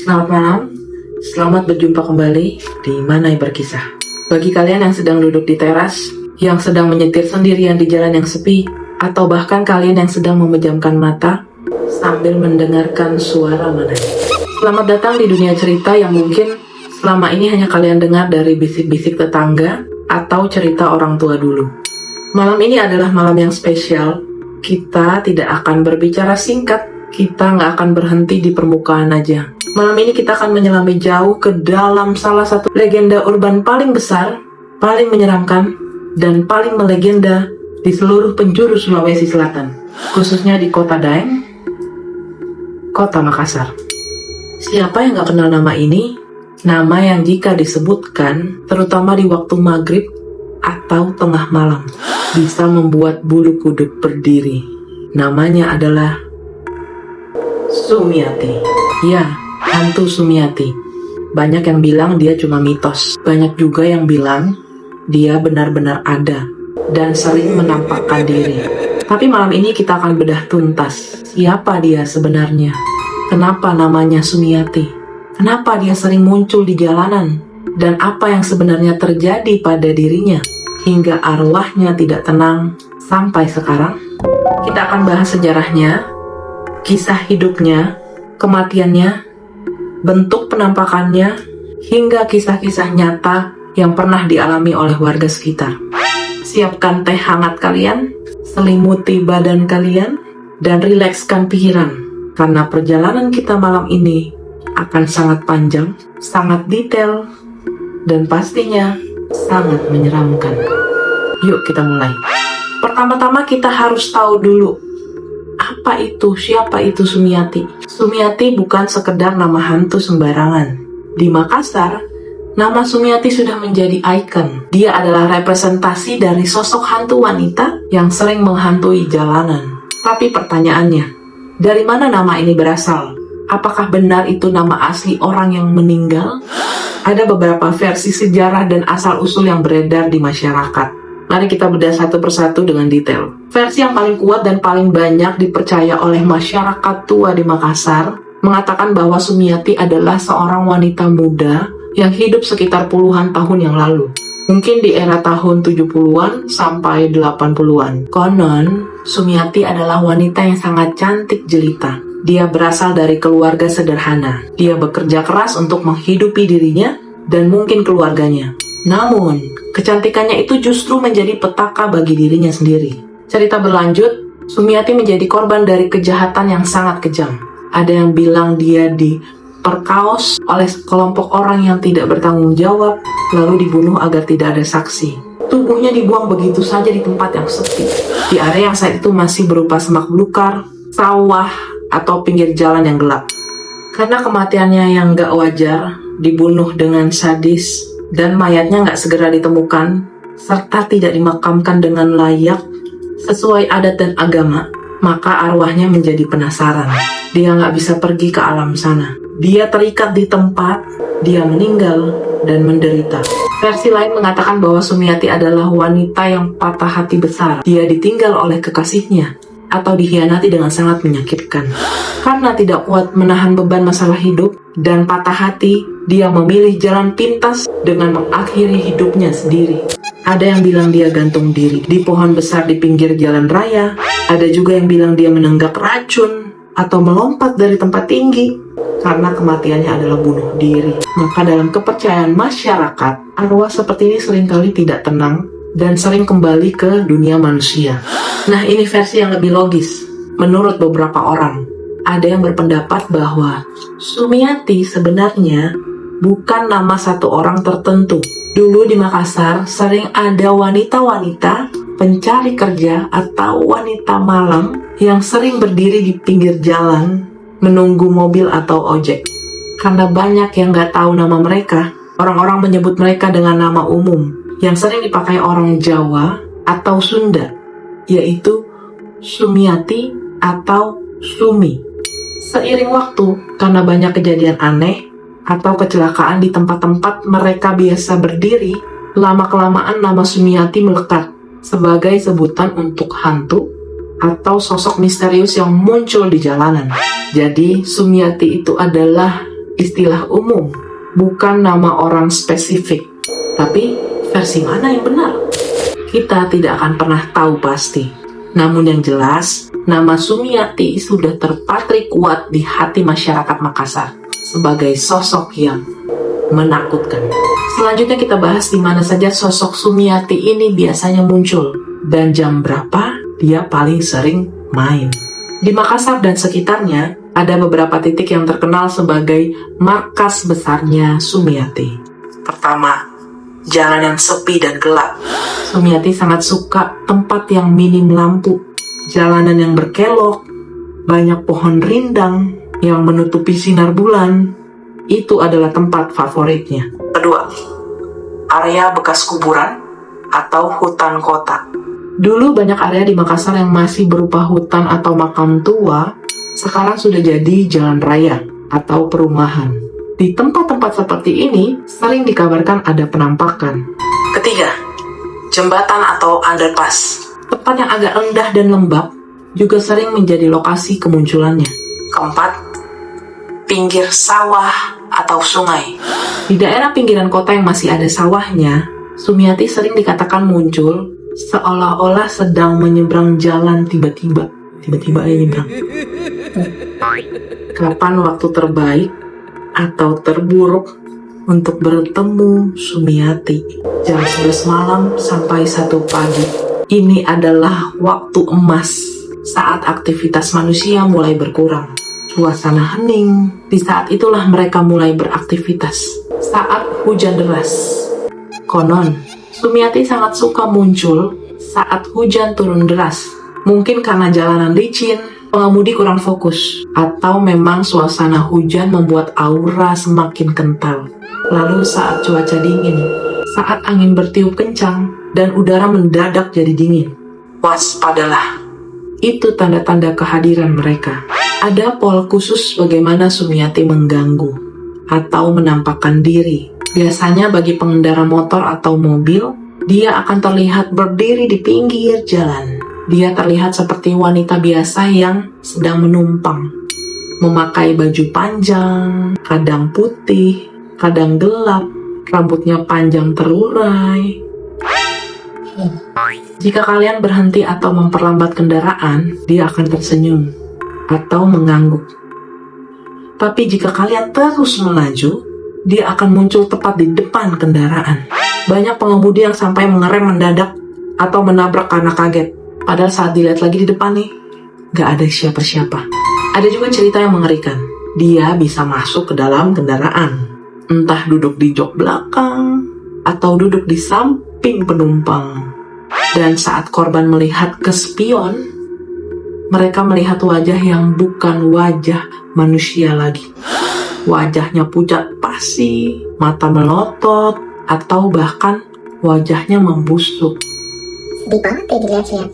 Selamat malam, selamat berjumpa kembali di Manai Berkisah. Bagi kalian yang sedang duduk di teras, yang sedang menyetir sendirian di jalan yang sepi, atau bahkan kalian yang sedang memejamkan mata sambil mendengarkan suara Manai. Selamat datang di dunia cerita yang mungkin selama ini hanya kalian dengar dari bisik-bisik tetangga atau cerita orang tua dulu. Malam ini adalah malam yang spesial. Kita tidak akan berbicara singkat, kita nggak akan berhenti di permukaan aja. Malam ini kita akan menyelami jauh ke dalam salah satu legenda urban paling besar, paling menyeramkan, dan paling melegenda di seluruh penjuru Sulawesi Selatan, khususnya di Kota Daeng, Kota Makassar. Siapa yang nggak kenal nama ini? Nama yang jika disebutkan, terutama di waktu maghrib atau tengah malam, bisa membuat bulu kuduk berdiri. Namanya adalah Sumiati. Ya, hantu Sumiati. Banyak yang bilang dia cuma mitos. Banyak juga yang bilang dia benar-benar ada dan sering menampakkan diri. Tapi malam ini kita akan bedah tuntas. Siapa dia sebenarnya? Kenapa namanya Sumiati? Kenapa dia sering muncul di jalanan? Dan apa yang sebenarnya terjadi pada dirinya hingga arwahnya tidak tenang sampai sekarang? Kita akan bahas sejarahnya, kisah hidupnya, kematiannya, bentuk penampakannya, hingga kisah-kisah nyata yang pernah dialami oleh warga sekitar. Siapkan teh hangat kalian, selimuti badan kalian, dan rilekskan pikiran, karena perjalanan kita malam ini akan sangat panjang, sangat detail, dan pastinya sangat menyeramkan. Yuk kita mulai. Pertama-tama kita harus tahu dulu, apa itu, siapa itu Sumiati? Sumiati bukan sekedar nama hantu sembarangan. Di Makassar, nama Sumiati sudah menjadi ikon. Dia adalah representasi dari sosok hantu wanita yang sering menghantui jalanan. Tapi pertanyaannya, dari mana nama ini berasal? Apakah benar itu nama asli orang yang meninggal? Ada beberapa versi sejarah dan asal-usul yang beredar di masyarakat. Mari kita bedah satu persatu dengan detail. Versi yang paling kuat dan paling banyak dipercaya oleh masyarakat tua di Makassar mengatakan bahwa Sumiati adalah seorang wanita muda yang hidup sekitar puluhan tahun yang lalu. Mungkin di era tahun 70-an sampai 80-an. Konon, Sumiati adalah wanita yang sangat cantik jelita. Dia berasal dari keluarga sederhana. Dia bekerja keras untuk menghidupi dirinya dan mungkin keluarganya. Namun, kecantikannya itu justru menjadi petaka bagi dirinya sendiri. Cerita berlanjut, Sumiati menjadi korban dari kejahatan yang sangat kejam. Ada yang bilang dia diperkaos oleh kelompok orang yang tidak bertanggung jawab, lalu dibunuh agar tidak ada saksi. Tubuhnya dibuang begitu saja di tempat yang sepi, di area yang saat itu masih berupa semak belukar, sawah, atau pinggir jalan yang gelap. Karena kematiannya yang gak wajar, dibunuh dengan sadis, dan mayatnya nggak segera ditemukan, serta tidak dimakamkan dengan layak sesuai adat dan agama, maka arwahnya menjadi penasaran. Dia nggak bisa pergi ke alam sana. Dia terikat di tempat, dia meninggal dan menderita. Versi lain mengatakan bahwa Sumiati adalah wanita yang patah hati besar. Dia ditinggal oleh kekasihnya atau dikhianati dengan sangat menyakitkan. Karena tidak kuat menahan beban masalah hidup dan patah hati, dia memilih jalan pintas dengan mengakhiri hidupnya sendiri. Ada yang bilang dia gantung diri di pohon besar di pinggir jalan raya. Ada juga yang bilang dia menenggak racun atau melompat dari tempat tinggi karena kematiannya adalah bunuh diri. Maka dalam kepercayaan masyarakat, arwah seperti ini seringkali tidak tenang dan sering kembali ke dunia manusia. Nah, ini versi yang lebih logis. Menurut beberapa orang, ada yang berpendapat bahwa Sumiati sebenarnya bukan nama satu orang tertentu. Dulu di Makassar sering ada wanita-wanita pencari kerja atau wanita malam yang sering berdiri di pinggir jalan menunggu mobil atau ojek. Karena banyak yang nggak tahu nama mereka, orang-orang menyebut mereka dengan nama umum yang sering dipakai orang Jawa atau Sunda, yaitu Sumiati atau Sumi. Seiring waktu, karena banyak kejadian aneh atau kecelakaan di tempat-tempat mereka biasa berdiri, lama-kelamaan nama Sumiati melekat sebagai sebutan untuk hantu atau sosok misterius yang muncul di jalanan. Jadi, Sumiati itu adalah istilah umum, bukan nama orang spesifik. Tapi versi mana yang benar? Kita tidak akan pernah tahu pasti. Namun yang jelas, nama Sumiati sudah terpatri kuat di hati masyarakat Makassar sebagai sosok yang menakutkan. Selanjutnya kita bahas di mana saja sosok Sumiati ini biasanya muncul dan jam berapa dia paling sering main. Di Makassar dan sekitarnya ada beberapa titik yang terkenal sebagai markas besarnya Sumiati. Pertama, jalanan sepi dan gelap. Sumiati sangat suka tempat yang minim lampu, jalanan yang berkelok, banyak pohon rindang yang menutupi sinar bulan. Itu adalah tempat favoritnya. Kedua, area bekas kuburan atau hutan kota. Dulu banyak area di Makassar yang masih berupa hutan atau makam tua, sekarang sudah jadi jalan raya atau perumahan. Di tempat-tempat seperti ini sering dikabarkan ada penampakan. Ketiga, jembatan atau underpass. Tempat yang agak rendah dan lembab juga sering menjadi lokasi kemunculannya. Keempat, pinggir sawah atau sungai. Di daerah pinggiran kota yang masih ada sawahnya, Sumiati sering dikatakan muncul seolah-olah sedang menyeberang jalan tiba-tiba aja nyebrang. Kapan waktu terbaik atau terburuk untuk bertemu Sumiati? Jam 11 malam sampai 1 pagi. Ini adalah waktu emas saat aktivitas manusia mulai berkurang. Suasana hening. Di saat itulah mereka mulai beraktivitas. Saat hujan deras. Konon, Sumiati sangat suka muncul saat hujan turun deras. Mungkin karena jalanan licin, pengemudi kurang fokus, atau memang suasana hujan membuat aura semakin kental. Lalu saat cuaca dingin, saat angin bertiup kencang, dan udara mendadak jadi dingin. Waspadalah. Itu tanda-tanda kehadiran mereka. Ada pola khusus bagaimana Sumiati mengganggu atau menampakkan diri. Biasanya bagi pengendara motor atau mobil, dia akan terlihat berdiri di pinggir jalan. Dia terlihat seperti wanita biasa yang sedang menumpang. Memakai baju panjang, kadang putih, kadang gelap, rambutnya panjang terurai. Jika kalian berhenti atau memperlambat kendaraan, dia akan tersenyum atau mengangguk. Tapi jika kalian terus melaju, dia akan muncul tepat di depan kendaraan. Banyak pengemudi yang sampai mengerem mendadak atau menabrak karena kaget. Padahal saat dilihat lagi di depan nih, gak ada siapa-siapa. Ada juga cerita yang mengerikan. Dia bisa masuk ke dalam kendaraan. Entah duduk di jok belakang, atau duduk di samping penumpang. Dan saat korban melihat ke spion, mereka melihat wajah yang bukan wajah manusia lagi. Wajahnya pucat pasi, mata melotot, atau bahkan wajahnya membusuk. Sedih banget ya dilihat-lihat.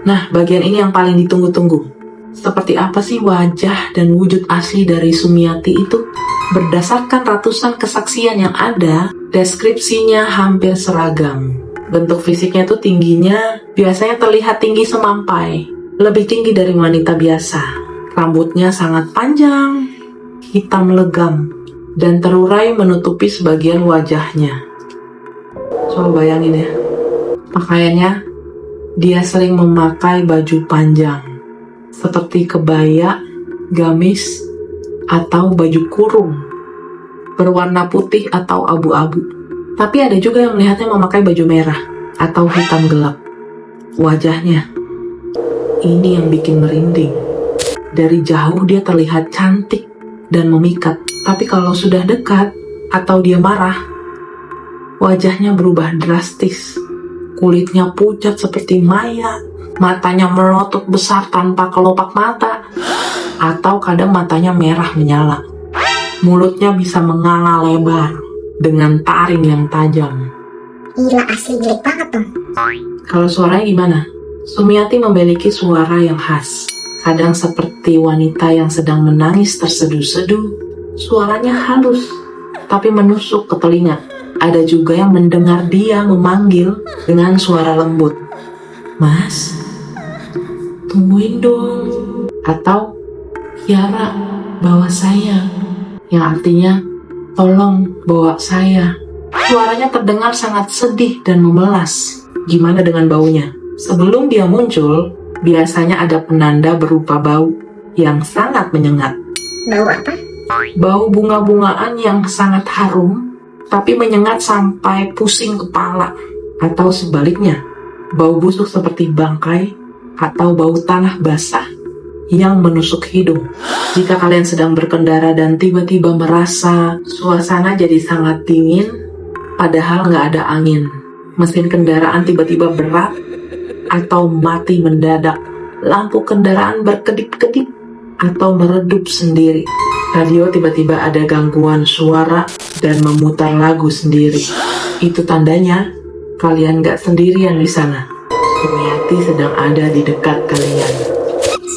Nah, bagian ini yang paling ditunggu-tunggu. Seperti apa sih wajah dan wujud asli dari Sumiati itu? Berdasarkan ratusan kesaksian yang ada, deskripsinya hampir seragam. Bentuk fisiknya tuh tingginya biasanya terlihat tinggi semampai, lebih tinggi dari wanita biasa. Rambutnya sangat panjang, hitam legam, dan terurai menutupi sebagian wajahnya. Coba bayangin ya, pakaiannya dia sering memakai baju panjang, seperti kebaya, gamis, atau baju kurung, berwarna putih atau abu-abu. Tapi ada juga yang melihatnya memakai baju merah atau hitam gelap. Wajahnya, ini yang bikin merinding. Dari jauh dia terlihat cantik dan memikat. Tapi kalau sudah dekat atau dia marah, wajahnya berubah drastis. Kulitnya pucat seperti mayat, matanya melotot besar tanpa kelopak mata, atau kadang matanya merah menyala. Mulutnya bisa menganga lebar dengan taring yang tajam. Gila, asli jelek banget dong. Kalau suaranya gimana? Sumiati memiliki suara yang khas. Kadang seperti wanita yang sedang menangis terseduh-seduh. Suaranya halus, tapi menusuk ke telinga. Ada juga yang mendengar dia memanggil dengan suara lembut. Mas, tungguin dong. Atau, Kiara, bawa saya. yang artinya, tolong bawa saya. Suaranya terdengar sangat sedih dan memelas. Gimana dengan baunya? Sebelum dia muncul, biasanya ada penanda berupa bau yang sangat menyengat. Bau apa? Bau bunga-bungaan yang sangat harum, tapi menyengat sampai pusing kepala. Atau sebaliknya, bau busuk seperti bangkai atau bau tanah basah yang menusuk hidung. Jika kalian sedang berkendara dan tiba-tiba merasa suasana jadi sangat dingin, padahal nggak ada angin, mesin kendaraan tiba-tiba berat atau mati mendadak, lampu kendaraan berkedip-kedip atau meredup sendiri, radio tiba-tiba ada gangguan suara dan memutar lagu sendiri, itu tandanya kalian nggak sendirian di sana. Sumiati sedang ada di dekat kalian.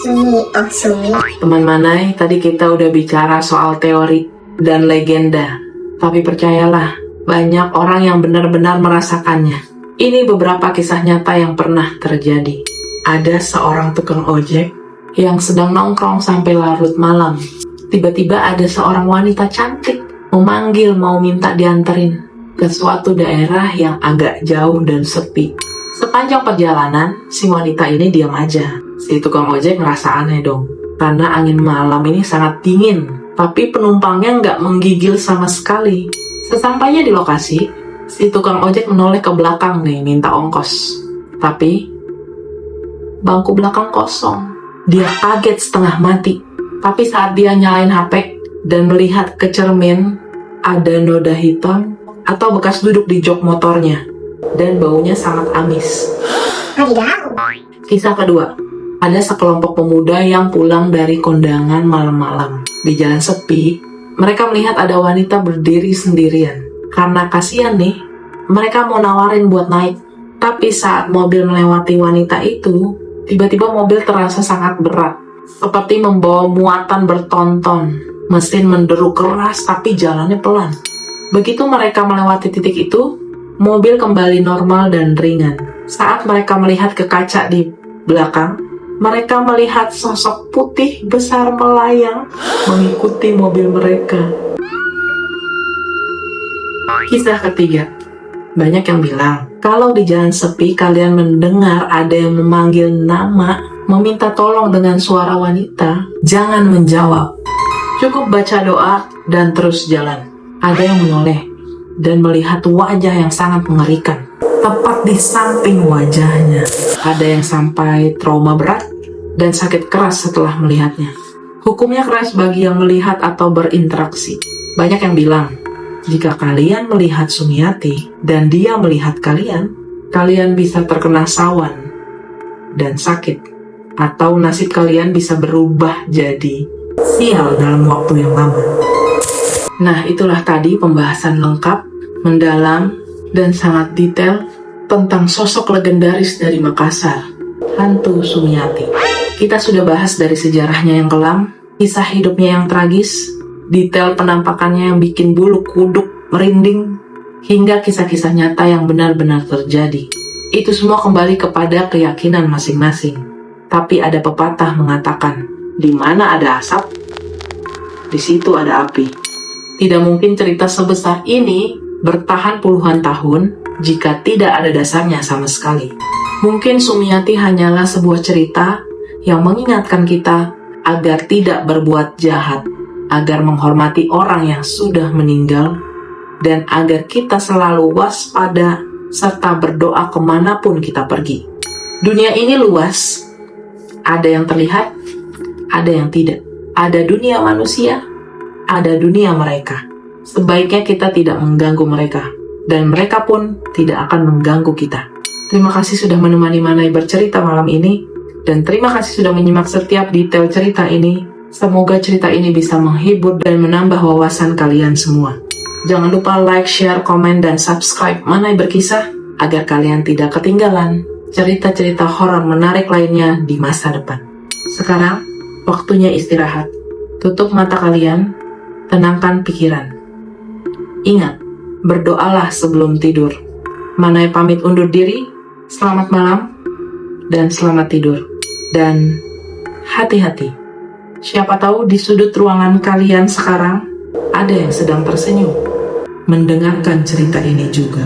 Sumi. Teman Manai, tadi kita udah bicara soal teori dan legenda. Tapi percayalah, banyak orang yang benar-benar merasakannya. Ini beberapa kisah nyata yang pernah terjadi. Ada seorang tukang ojek yang sedang nongkrong sampai larut malam. Tiba-tiba ada seorang wanita cantik memanggil mau minta dianterin ke suatu daerah yang agak jauh dan sepi. Sepanjang perjalanan, si wanita ini diam aja. Si tukang ojek ngerasa aneh dong, karena angin malam ini sangat dingin, tapi penumpangnya nggak menggigil sama sekali. Sesampainya di lokasi, si tukang ojek menoleh ke belakang nih, minta ongkos. Tapi, bangku belakang kosong. Dia kaget setengah mati. Tapi saat dia nyalain HP dan melihat ke cermin, ada noda hitam atau bekas duduk di jok motornya. Dan baunya sangat amis. Kisah kedua. Ada sekelompok pemuda yang pulang dari kondangan malam-malam. Di jalan sepi, mereka melihat ada wanita berdiri sendirian. Karena kasihan nih, mereka mau nawarin buat naik. Tapi saat mobil melewati wanita itu, tiba-tiba mobil terasa sangat berat. Seperti membawa muatan bertonton. Mesin menderu keras tapi jalannya pelan. Begitu mereka melewati titik itu, mobil kembali normal dan ringan. Saat mereka melihat ke kaca di belakang, mereka melihat sosok putih besar melayang mengikuti mobil mereka. Kisah ketiga. Banyak yang bilang, kalau di jalan sepi kalian mendengar ada yang memanggil nama, meminta tolong dengan suara wanita, jangan menjawab. Cukup baca doa dan terus jalan. Ada yang menoleh dan melihat wajah yang sangat mengerikan. Tepat di samping wajahnya, ada yang sampai trauma berat dan sakit keras setelah melihatnya. Hukumnya keras bagi yang melihat atau berinteraksi. Banyak yang bilang, jika kalian melihat Sumiati dan dia melihat kalian, kalian bisa terkena sawan dan sakit, atau nasib kalian bisa berubah jadi sial dalam waktu yang lama. Nah, itulah tadi pembahasan lengkap, mendalam, dan sangat detail tentang sosok legendaris dari Makassar, hantu Sumiati. Kita sudah bahas dari sejarahnya yang kelam, kisah hidupnya yang tragis, detail penampakannya yang bikin bulu kuduk merinding, hingga kisah-kisah nyata yang benar-benar terjadi. Itu semua kembali kepada keyakinan masing-masing. Tapi ada pepatah mengatakan, di mana ada asap, di situ ada api. Tidak mungkin cerita sebesar ini bertahan puluhan tahun jika tidak ada dasarnya sama sekali. Mungkin Sumiati hanyalah sebuah cerita yang mengingatkan kita agar tidak berbuat jahat, agar menghormati orang yang sudah meninggal, dan agar kita selalu waspada serta berdoa kemanapun kita pergi. Dunia ini luas, ada yang terlihat, ada yang tidak. Ada dunia manusia, ada dunia mereka. Sebaiknya kita tidak mengganggu mereka, dan mereka pun tidak akan mengganggu kita. Terima kasih sudah menemani Manai bercerita malam ini, dan terima kasih sudah menyimak setiap detail cerita ini. Semoga cerita ini bisa menghibur dan menambah wawasan kalian semua. Jangan lupa like, share, komen, dan subscribe Manai Berkisah agar kalian tidak ketinggalan cerita-cerita horor menarik lainnya di masa depan. Sekarang, waktunya istirahat. Tutup mata kalian, tenangkan pikiran. Ingat, berdoalah sebelum tidur. Manai pamit undur diri. Selamat malam dan selamat tidur. Dan hati-hati. Siapa tahu di sudut ruangan kalian sekarang ada yang sedang tersenyum mendengarkan cerita ini juga.